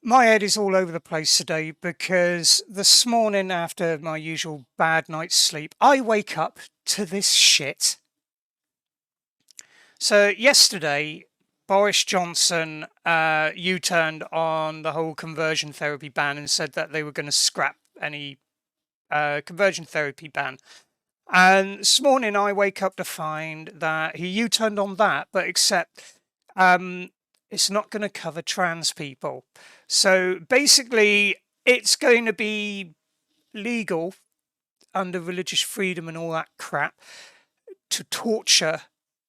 My head is all over the place today because this morning, after my usual bad night's sleep, I wake up to this shit. So, yesterday, Boris Johnson U-turned on the whole conversion therapy ban and said that they were going to scrap any conversion therapy ban. And this morning, I wake up to find that he U-turned on that, but except um, it's not going to cover trans people. So basically, it's going to be legal under religious freedom and all that crap to torture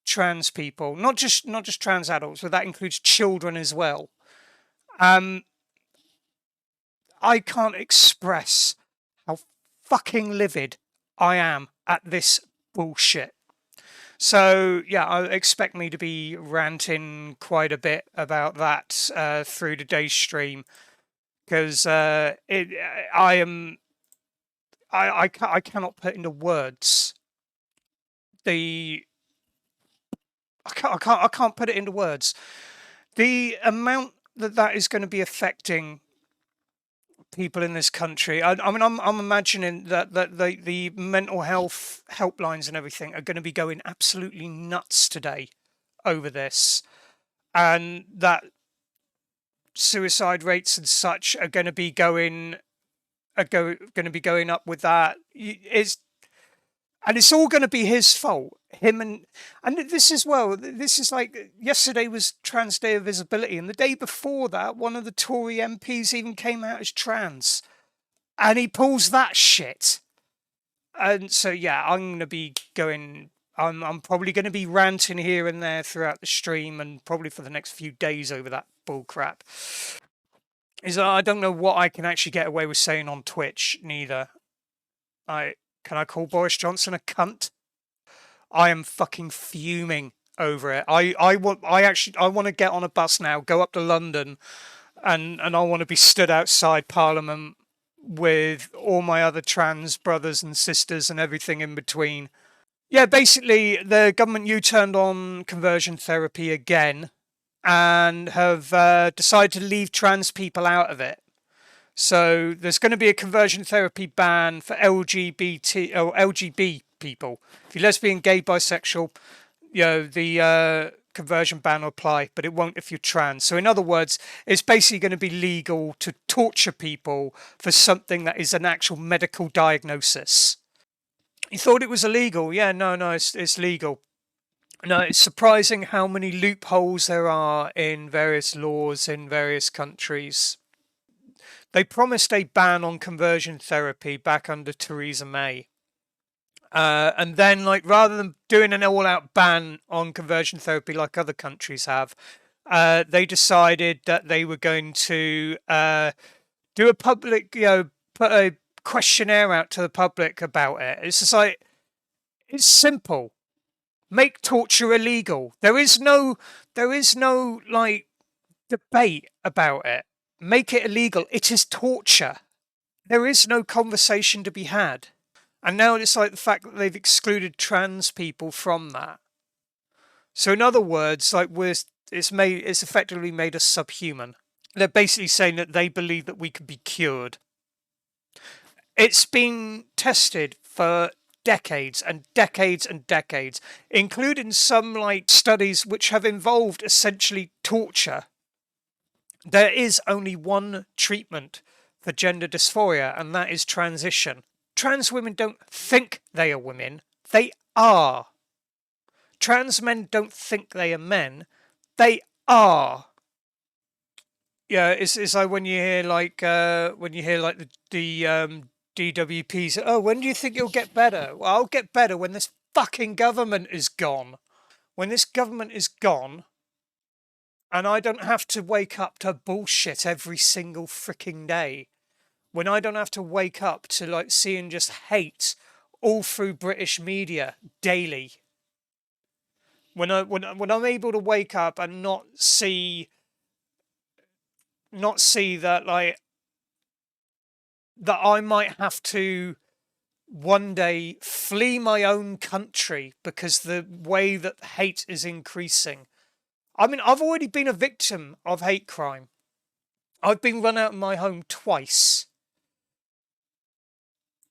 trans people, not just trans adults, but that includes children as well. Um, I can't express how fucking livid I am at this bullshit. So yeah, I expect me to be ranting quite a bit about that through today's stream because I am I cannot put into words the I can't put it into words the amount that is going to be affecting people in this country. I mean, I'm imagining that the mental health helplines and everything are going to be going absolutely nuts today over this, and that suicide rates and such are going to be going to be going up with that. It's all going to be his fault. Him and this as well. This is like yesterday was Trans Day of Visibility, and the day before that, one of the Tory MPs even came out as trans, and he pulls that shit. And so yeah, I'm going to be going. I'm probably going to be ranting here and there throughout the stream, and probably for the next few days over that bull crap. Is that I don't know what I can actually get away with saying on Twitch. Neither. Can I call Boris Johnson a cunt? I am fucking fuming over it. I want to get on a bus now, go up to London, and I want to be stood outside Parliament with all my other trans brothers and sisters and everything in between. Yeah, basically the government U-turned on conversion therapy again and have decided to leave trans people out of it. So there's going to be a conversion therapy ban for LGBT or LGB people. If you're lesbian, gay, bisexual, the conversion ban will apply, but it won't if you're trans. So in other words, it's basically going to be legal to torture people for something that is an actual medical diagnosis. You thought it was illegal? Yeah, no, it's legal. No, it's surprising how many loopholes there are in various laws in various countries. They promised a ban on conversion therapy back under Theresa May. And then, like, rather than doing an all-out ban on conversion therapy like other countries have, they decided that they were going to do a public, put a questionnaire out to the public about it. It's just like, it's simple. Make torture illegal. There is no like debate about it. Make it illegal. It is torture. There is no conversation to be had. And now it's like the fact that they've excluded trans people from that. So in other words, like it's effectively made us subhuman. They're basically saying that they believe that we can be cured. It's been tested for decades and decades and decades, including some like studies which have involved essentially torture. There is only one treatment for gender dysphoria, and that is transition. Trans women don't think they are women, they are. Trans men don't think they are men, they are. Yeah, it's like when you hear like the DWPs. Oh, when do you think you'll get better? Well, I'll get better when this fucking government is gone. When this government is gone, and I don't have to wake up to bullshit every single freaking day. When I don't have to wake up to like seeing just hate all through British media daily. When I'm able to wake up and not see that like that I might have to one day flee my own country because the way that hate is increasing. I mean, I've already been a victim of hate crime. I've been run out of my home twice.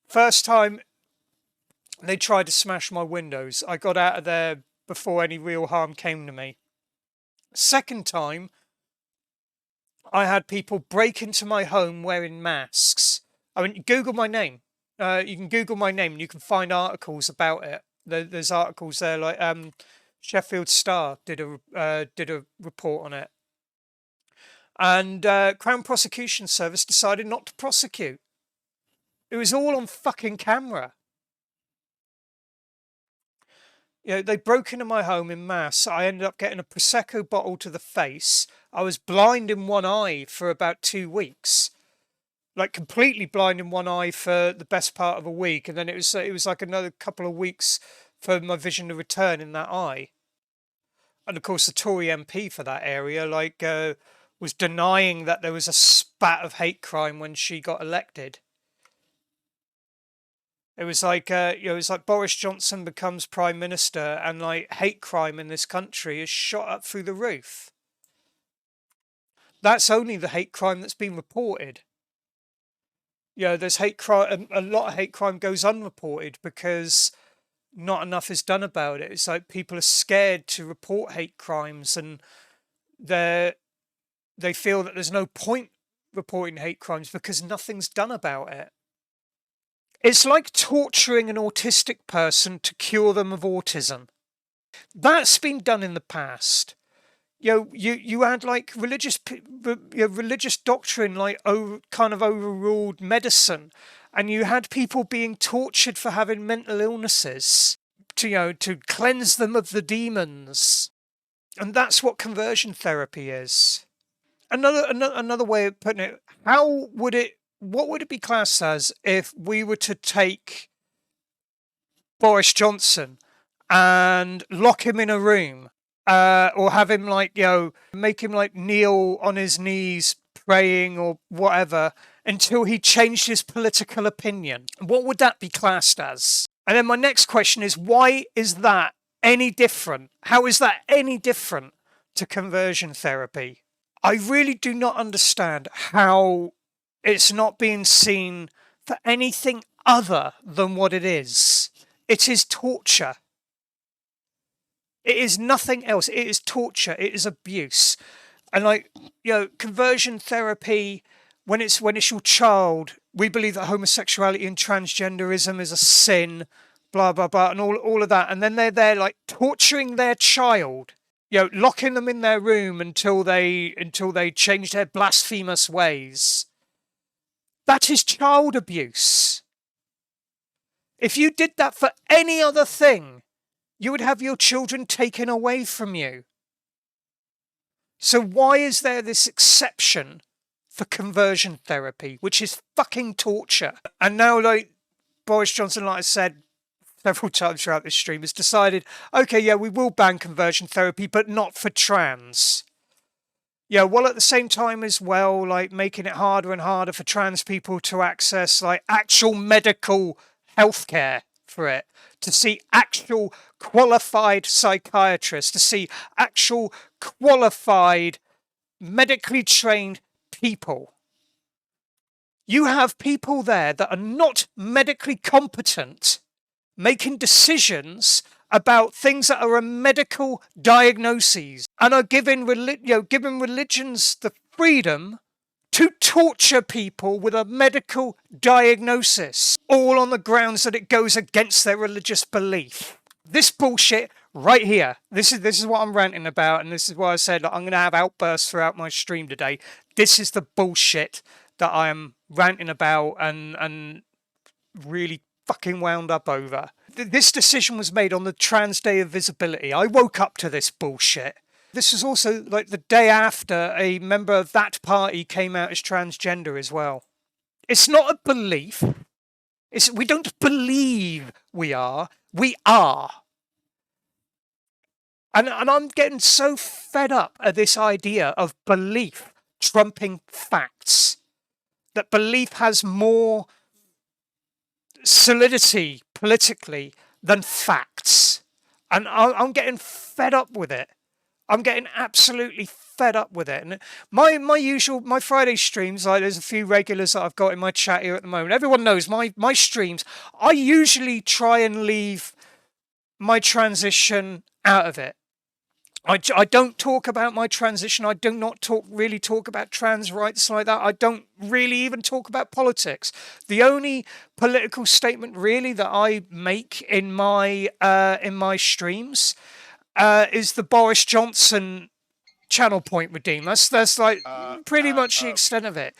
First time, they tried to smash my windows. I got out of there before any real harm came to me. Second time, I had people break into my home wearing masks. I mean, Google my name. You can Google my name and you can find articles about it. There's articles there, like Sheffield Star did a report on it, and Crown Prosecution Service decided not to prosecute. It was all on fucking camera. You know, they broke into my home in mass. I ended up getting a Prosecco bottle to the face. I was blind in one eye for about 2 weeks, like completely blind in one eye for the best part of a week, and then it was like another couple of weeks for my vision to return in that eye. And of course, the Tory MP for that area, like, was denying that there was a spat of hate crime when she got elected. It was like, it was like Boris Johnson becomes prime minister, and like hate crime in this country is shot up through the roof. That's only the hate crime that's been reported. There's hate crime. A lot of hate crime goes unreported because not enough is done about it. It's like people are scared to report hate crimes, and they feel that there's no point reporting hate crimes because nothing's done about it. It's like torturing an autistic person to cure them of autism. That's been done in the past. You had like religious doctrine, like kind of overruled medicine, and you had people being tortured for having mental illnesses to cleanse them of the demons, and that's what conversion therapy is. Another way of putting it: what would it be classed as if we were to take Boris Johnson and lock him in a room, or have him make him like kneel on his knees praying or whatever until he changed his political opinion? What would that be classed as? And then my next question is, why is that any different? How is that any different to conversion therapy? I really do not understand how it's not being seen for anything other than what it is. It is torture. It is nothing else. It is torture. It is abuse. And conversion therapy, when it's your child, we believe that homosexuality and transgenderism is a sin, blah blah blah, and all of that. And then they're there like torturing their child, locking them in their room until they change their blasphemous ways. That is child abuse. If you did that for any other thing, you would have your children taken away from you. So why is there this exception for conversion therapy, which is fucking torture? And now, like Boris Johnson, like I said several times throughout this stream, has decided, okay, yeah, we will ban conversion therapy, but not for trans. While at the same time as well, like making it harder and harder for trans people to access like actual medical healthcare for it, to see actual qualified psychiatrists, to see actual qualified medically trained people. You have people there that are not medically competent making decisions about things that are a medical diagnoses, and are giving religions the freedom to torture people with a medical diagnosis, all on the grounds that it goes against their religious belief. This bullshit right here. This is what I'm ranting about, and this is why I said I'm going to have outbursts throughout my stream today. This is the bullshit that I am ranting about and really fucking wound up over. This decision was made on the Trans Day of Visibility. I woke up to this bullshit. This was also like the day after a member of that party came out as transgender as well. It's not a belief. We don't believe we are. We are. And I'm getting so fed up at this idea of belief trumping facts. That belief has more solidity politically than facts. And I'm getting fed up with it. I'm getting absolutely fed up with it. And my Friday streams, like there's a few regulars that I've got in my chat here at the moment. Everyone knows my streams. I usually try and leave my transition out of it. I don't talk about my transition. I do not really talk about trans rights like that. I don't really even talk about politics. The only political statement really that I make in my streams is the Boris Johnson channel point redeem. That's like pretty much the extent of it.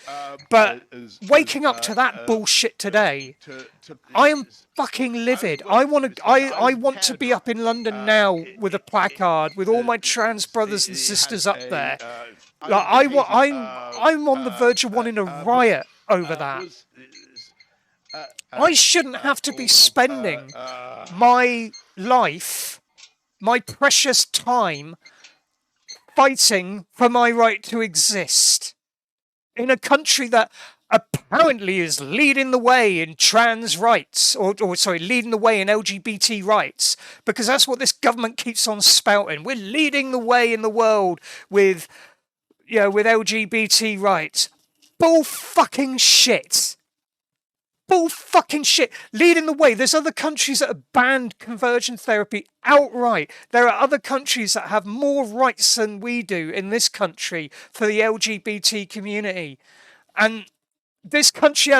But waking up to that bullshit today, I am fucking livid. I want to be up in London now with a placard with all my trans brothers and sisters up there. Like I'm on the verge of wanting a riot over that. I shouldn't have to be spending my life, my precious time, fighting for my right to exist in a country that apparently is leading the way in trans rights, or sorry, leading the way in LGBT rights, because that's what this government keeps on spouting. We're leading the way in the world with, with LGBT rights. Bull fucking shit. Bull fucking shit. Leading the way. There's other countries that have banned conversion therapy outright. There are other countries that have more rights than we do in this country for the LGBT community. And this country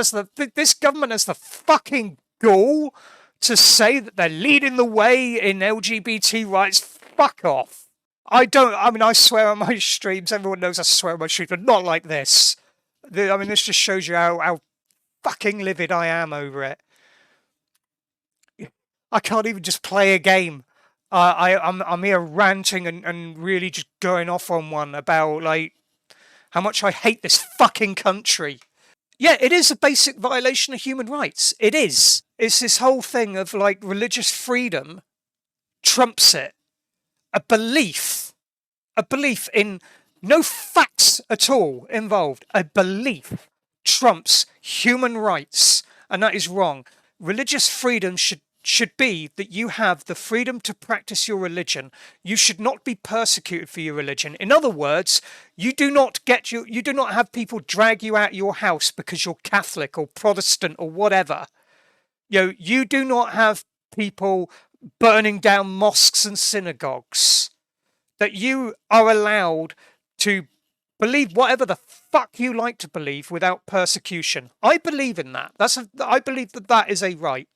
this government has the fucking gall to say that they're leading the way in LGBT rights. Fuck off. I swear on my streams. Everyone knows I swear on my streams, but not like this. This just shows you how fucking livid I am over it. I can't even just play a game. I'm here ranting and really just going off on one about like how much I hate this fucking country. Yeah, it is a basic violation of human rights. It is. It's this whole thing of like religious freedom trumps it. A belief in no facts at all involved. A belief trumps human rights, and that is wrong. Religious freedom should be that you have the freedom to practice your religion. You should not be persecuted for your religion. In other words, you do not have people drag you out of your house because you're Catholic or Protestant or whatever. You do not have people burning down mosques and synagogues. That you are allowed to believe whatever the fuck you like to believe without persecution. I believe in that. I believe that is a right.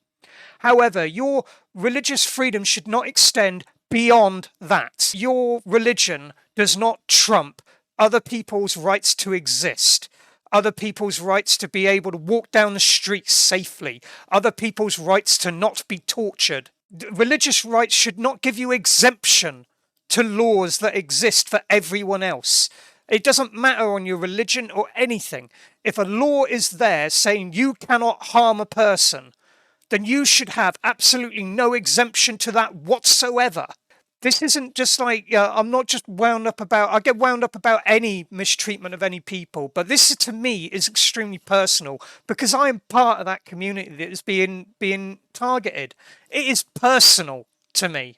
However, your religious freedom should not extend beyond that. Your religion does not trump other people's rights to exist, other people's rights to be able to walk down the streets safely, other people's rights to not be tortured. Religious rights should not give you exemption to laws that exist for everyone else. It doesn't matter on your religion or anything. If a law is there saying you cannot harm a person, then you should have absolutely no exemption to that whatsoever. This isn't just like, I'm not just I get wound up about any mistreatment of any people, but this to me is extremely personal because I am part of that community that is being targeted. It is personal to me.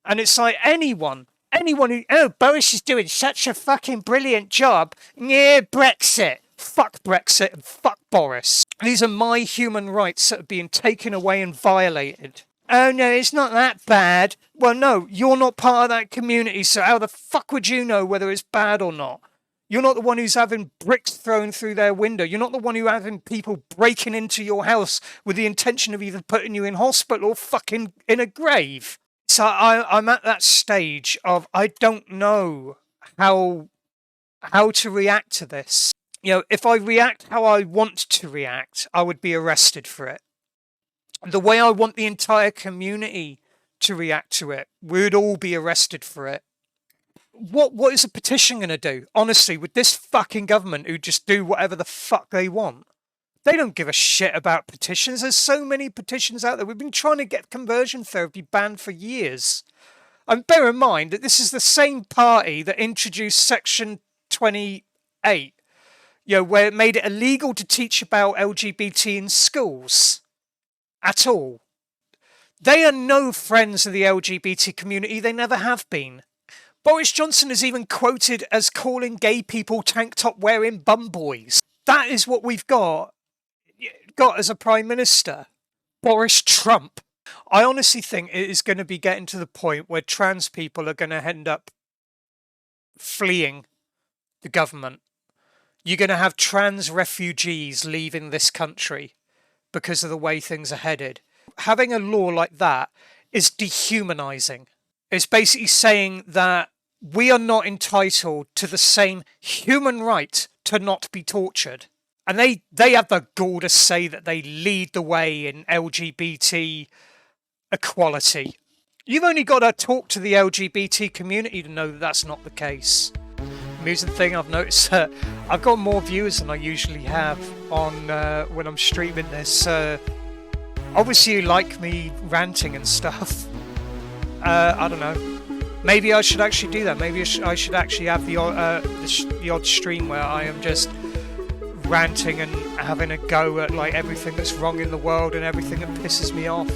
And it's like anyone who, Boris is doing such a fucking brilliant job. Yeah, Brexit. Fuck Brexit and fuck Boris. These are my human rights that are being taken away and violated. Oh no, it's not that bad. Well, no, you're not part of that community, so how the fuck would you know whether it's bad or not? You're not the one who's having bricks thrown through their window. You're not the one who's having people breaking into your house with the intention of either putting you in hospital or fucking in a grave. So I'm at that stage of I don't know how to react to this. If I react how I want to react, I would be arrested for it. The way I want the entire community to react to it, we'd all be arrested for it. What is a petition going to do? Honestly, with this fucking government who just do whatever the fuck they want. They don't give a shit about petitions. There's so many petitions out there. We've been trying to get conversion therapy banned for years. And bear in mind that this is the same party that introduced Section 28, where it made it illegal to teach about LGBT in schools at all. They are no friends of the LGBT community. They never have been. Boris Johnson is even quoted as calling gay people tank top wearing bum boys. That is what we've got as a Prime Minister. Boris Trump. I honestly think it is going to be getting to the point where trans people are going to end up fleeing the government. You're going to have trans refugees leaving this country because of the way things are headed. Having a law like that is dehumanizing. It's basically saying that we are not entitled to the same human right to not be tortured. And they have the gall to say that they lead the way in LGBT equality. You've only got to talk to the LGBT community to know that that's not the case. Amusing thing I've noticed, I've got more viewers than I usually have on when I'm streaming this. Obviously you like me ranting and stuff. I don't know. Maybe I should actually do that. Maybe I should actually have the odd stream where I am just ranting and having a go at like everything that's wrong in the world and everything that pisses me off.